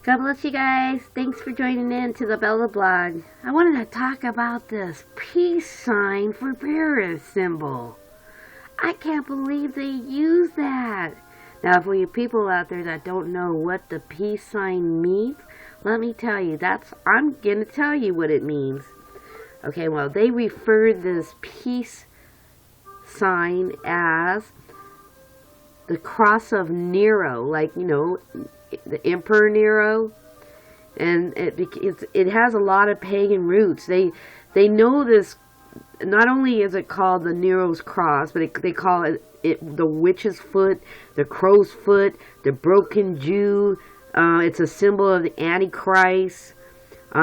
God bless you guys. Thanks for joining in to the Bella blog. I wanted to talk about this peace sign for Paris symbol. I can't believe they use that. Now, for you people out there that don't know what the peace sign means, let me tell you. I'm going to tell you what it means. Okay, well, they refer this peace sign as the Cross of Nero, like, the Emperor Nero, and it has a lot of pagan roots. They know this. Not only is it called the Nero's cross, but they call it the witch's foot, the crow's foot, the broken Jew. It's a symbol of the Antichrist.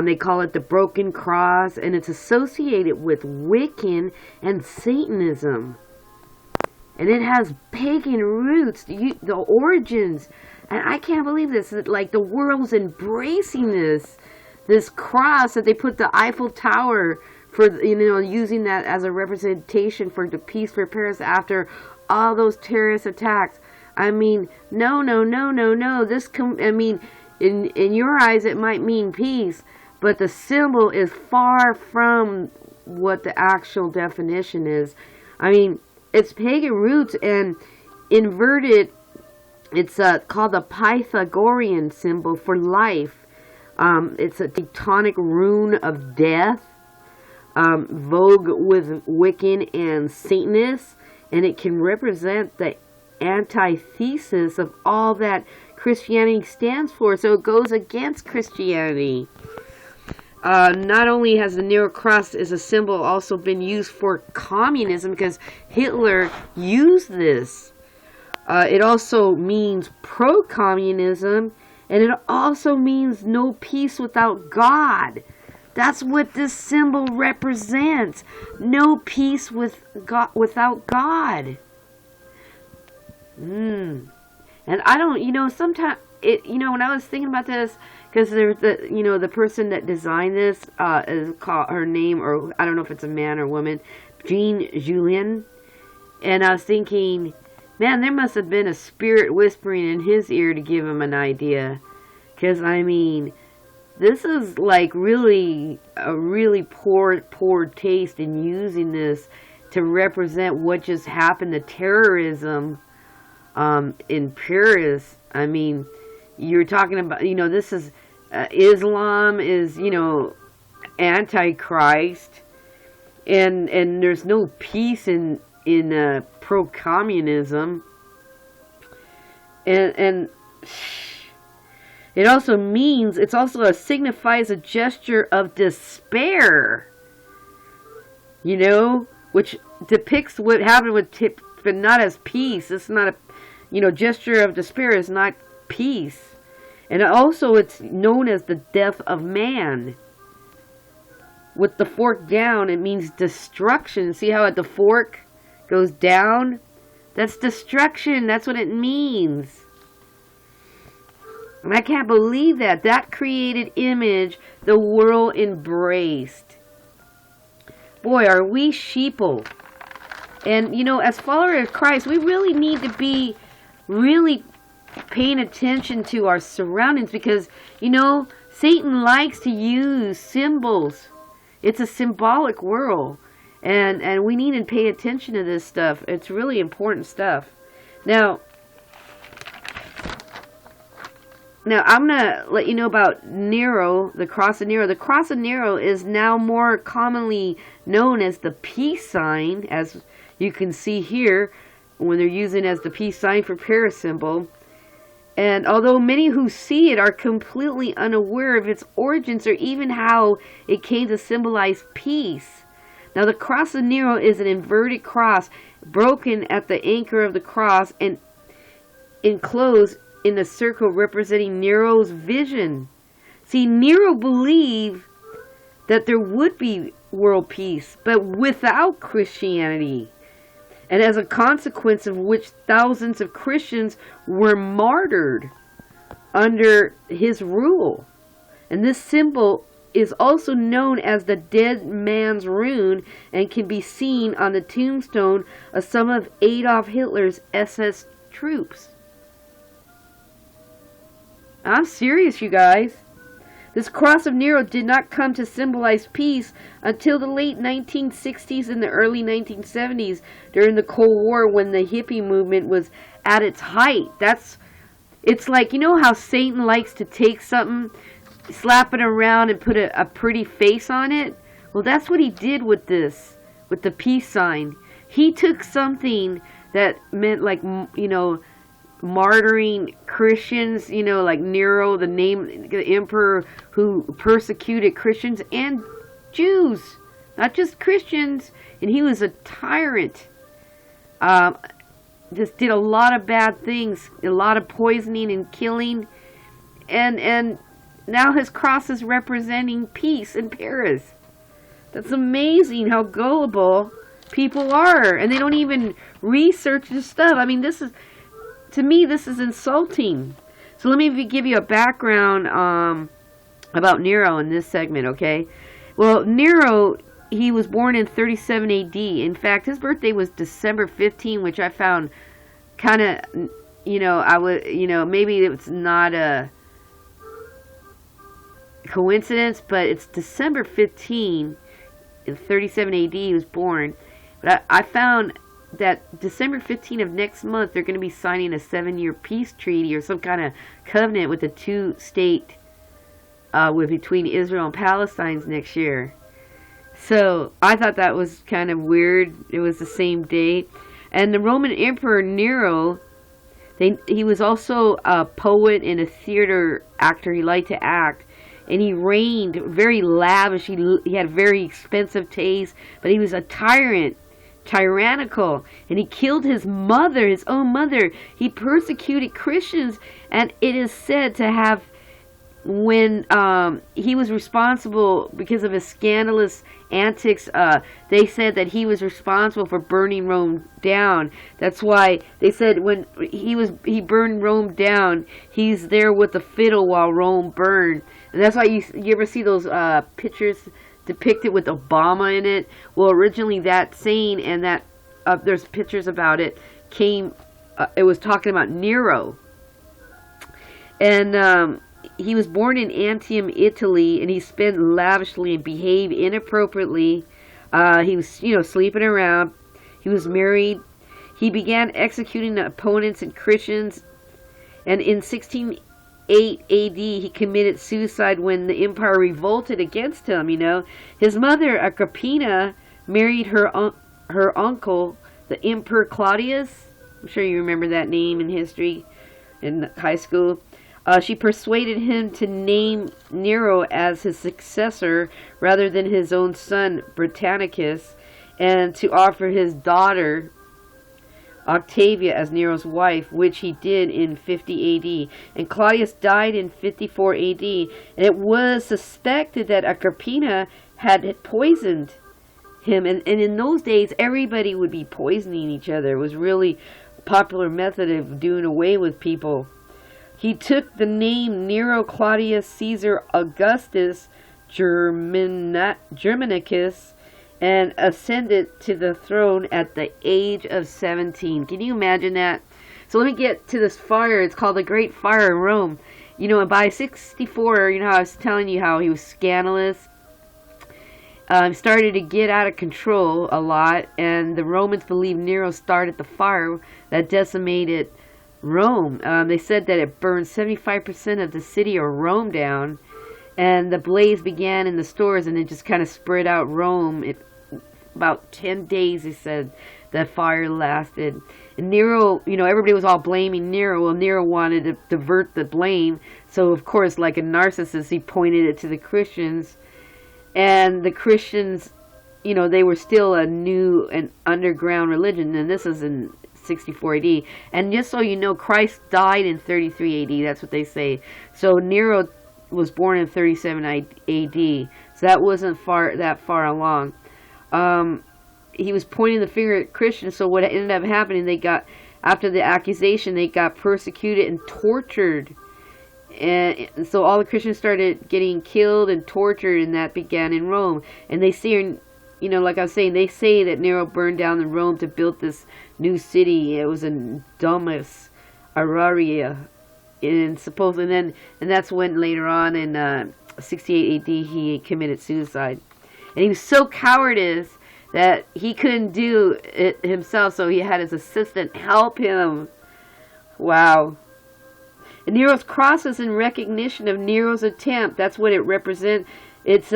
They call it the broken cross, and it's associated with Wiccan and Satanism. And it has pagan roots, the origins. And I can't believe this. Like, the world's embracing this cross that they put the Eiffel Tower for, using that as a representation for the peace for Paris after all those terrorist attacks. I mean, no. In your eyes it might mean peace, but the symbol is far from what the actual definition is. I mean, it's pagan roots and inverted. It's called the Pythagorean symbol for life. It's a tectonic rune of death, vogue with Wiccan and Satanists, and it can represent the antithesis of all that Christianity stands for. So it goes against Christianity. Not only has the Nero cross as a symbol also been used for communism, because Hitler used this. It also means pro-communism, and it also means no peace without God. That's what this symbol represents. No peace without God. And I don't, sometimes, when I was thinking about this, because there's the person that designed this, is called, her name, or I don't know if it's a man or woman, Jean Julien. And I was thinking, man, there must have been a spirit whispering in his ear to give him an idea. Because, I mean, this is like really a really poor taste in using this to represent what just happened to terrorism in Paris. I mean, you're talking about, this is Islam is, Antichrist, and there's no peace in pro-communism, and it also signifies a gesture of despair, which depicts what happened with but not as peace. It's not a, gesture of despair is not peace. And also it's known as the death of man. With the fork down, it means destruction. See how the fork goes down? That's destruction. That's what it means. And I can't believe that. That created image the world embraced. Boy, are we sheeple. And, as followers of Christ, we really need to be really paying attention to our surroundings, because, Satan likes to use symbols. It's a symbolic world. And we need to pay attention to this stuff. It's really important stuff. Now I'm going to let you know about Nero, the Cross of Nero. The Cross of Nero is now more commonly known as the peace sign, as you can see here, when they're using it as the peace sign for Paris symbol. And although many who see it are completely unaware of its origins or even how it came to symbolize peace. Now, the Cross of Nero is an inverted cross broken at the anchor of the cross and enclosed in a circle representing Nero's vision. See, Nero believed that there would be world peace, but without Christianity. And as a consequence of which thousands of Christians were martyred under his rule. And this symbol is also known as the dead man's rune and can be seen on the tombstone of some of Adolf Hitler's SS troops. I'm serious, you guys. This Cross of Nero did not come to symbolize peace until the late 1960s and the early 1970s during the Cold War, when the hippie movement was at its height. It's like, you know how Satan likes to take something, slap it around and put a pretty face on it? Well, that's what he did with this, with the peace sign. He took something that meant, like, you know, martyring Christians, you know, like Nero, the emperor who persecuted Christians and Jews, not just Christians, and he was a tyrant. Just did a lot of bad things, a lot of poisoning and killing, and now his cross is representing peace in Paris. That's amazing how gullible people are, and they don't even research this stuff. I mean, to me, this is insulting. So let me give you a background about Nero in this segment, okay? Well, Nero, he was born in 37 AD. In fact, his birthday was December 15, which I found kind of, you know, maybe it's not a coincidence, but it's December 15, in 37 AD, he was born. But I found that December 15 of next month, they're going to be signing a 7-year peace treaty or some kind of covenant with the two-state, between Israel and Palestine next year. So I thought that was kind of weird. It was the same day. And the Roman Emperor Nero, he was also a poet and a theater actor. He liked to act. And he reigned very lavish. He had very expensive taste. But he was a tyrant. Tyrannical, and he killed his mother, his own mother. He persecuted Christians, and it is said to have, when he was responsible because of his scandalous antics, they said that he was responsible for burning Rome down. That's why they said when he burned Rome down, he's there with the fiddle while Rome burned. And that's why you ever see those pictures depicted with Obama in it? Well, originally that saying, and that there's pictures about it, it was talking about Nero. And he was born in Antium, Italy, and he spent lavishly and behaved inappropriately. He was, you know, sleeping around. He was married. He began executing opponents and Christians, and in 1608 AD, he committed suicide when the empire revolted against him, you know. His mother, Agrippina, married her uncle, the Emperor Claudius. I'm sure you remember that name in history in high school. She persuaded him to name Nero as his successor rather than his own son, Britannicus, and to offer his daughter, Octavia, as Nero's wife, which he did in 50 AD. And Claudius died in 54 AD. And it was suspected that Agrippina had poisoned him. And in those days, everybody would be poisoning each other. It was really a popular method of doing away with people. He took the name Nero Claudius Caesar Augustus Germanicus and ascended to the throne at the age of 17. Can you imagine that? So let me get to this fire. It's called the Great Fire in Rome. You know, by 64, you know how I was telling you how he was scandalous. Started to get out of control a lot, and the Romans believed Nero started the fire that decimated Rome. They said that it burned 75% of the city of Rome down, and the blaze began in the stores, and it just kind of spread out Rome. About 10 days, they said, the fire lasted. And Nero, you know, everybody was all blaming Nero. Well, Nero wanted to divert the blame, so of course, like a narcissist, he pointed it to the Christians. And the Christians, you know, they were still a new and underground religion, and this is in 64 AD. And just so you know, Christ died in 33 AD. That's what they say. So Nero was born in 37 AD. So that wasn't that far along. He was pointing the finger at Christians. So what ended up happening, after the accusation, they got persecuted and tortured. And so all the Christians started getting killed and tortured, and that began in Rome. And they say, you know, like I was saying, they say that Nero burned down the Rome to build this new city. It was in Domus Auraria and supposedly and that's when later on in 68 AD he committed suicide. And he was so cowardice that he couldn't do it himself, so he had his assistant help him. Wow. And Nero's cross is in recognition of Nero's attempt. That's what it represents. It's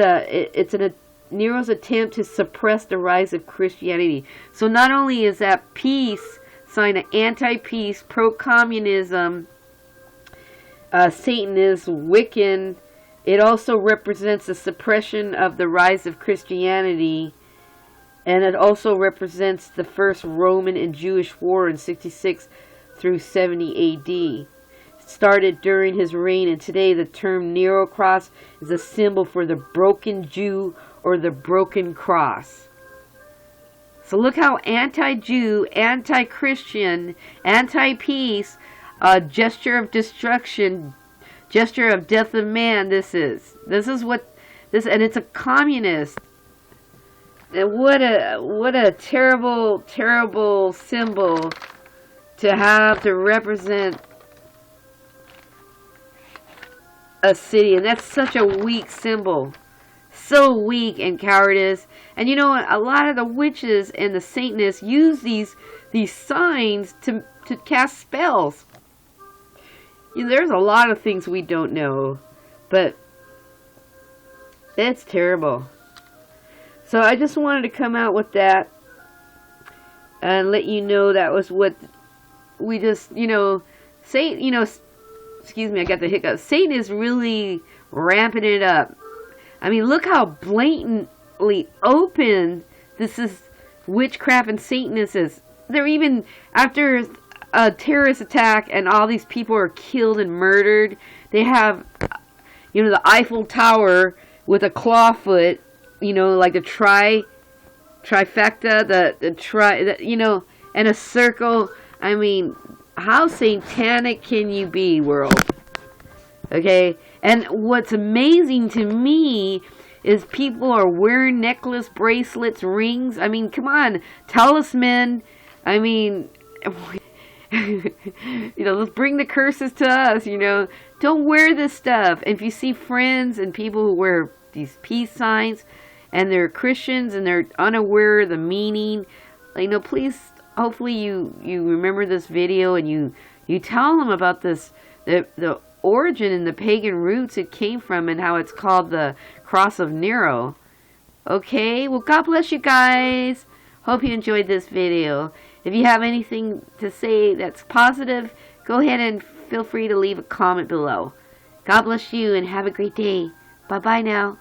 Nero's attempt to suppress the rise of Christianity. So not only is that peace sign of anti-peace, pro-communism, Satanist, Wiccan, it also represents the suppression of the rise of Christianity. And it also represents the first Roman and Jewish war in 66 through 70 AD. It started during his reign, and today the term Nero cross is a symbol for the broken Jew or the broken cross. So look how anti-Jew, anti-Christian, anti-peace, gesture of destruction, gesture of death of man this is. This is what this, and it's a communist. And what a terrible, terrible symbol to have to represent a city. And that's such a weak symbol. So weak and cowardice. And you know what? A lot of the witches and the Satanists use these signs to cast spells. You know, there's a lot of things we don't know. But it's terrible. So I just wanted to come out with that and let you know that was what we just, excuse me, I got the hiccup. Satan is really ramping it up. I mean, look how blatantly open this is witchcraft and Satanism is. They're even, after a terrorist attack and all these people are killed and murdered, they have, the Eiffel Tower with a clawfoot, like the trifecta, and a circle. I mean, how satanic can you be, world? Okay? And what's amazing to me is people are wearing necklace, bracelets, rings. I mean, come on. Talisman. I mean, let's bring the curses to us, Don't wear this stuff. And if you see friends and people who wear these peace signs, and they're Christians and they're unaware of the meaning, please, hopefully you remember this video and you tell them about this, the origin and the pagan roots it came from and how it's called the Cross of Nero. Okay, well, God bless you guys. Hope you enjoyed this video. If you have anything to say that's positive, go ahead and feel free to leave a comment below. God bless you and have a great day. Bye-bye now.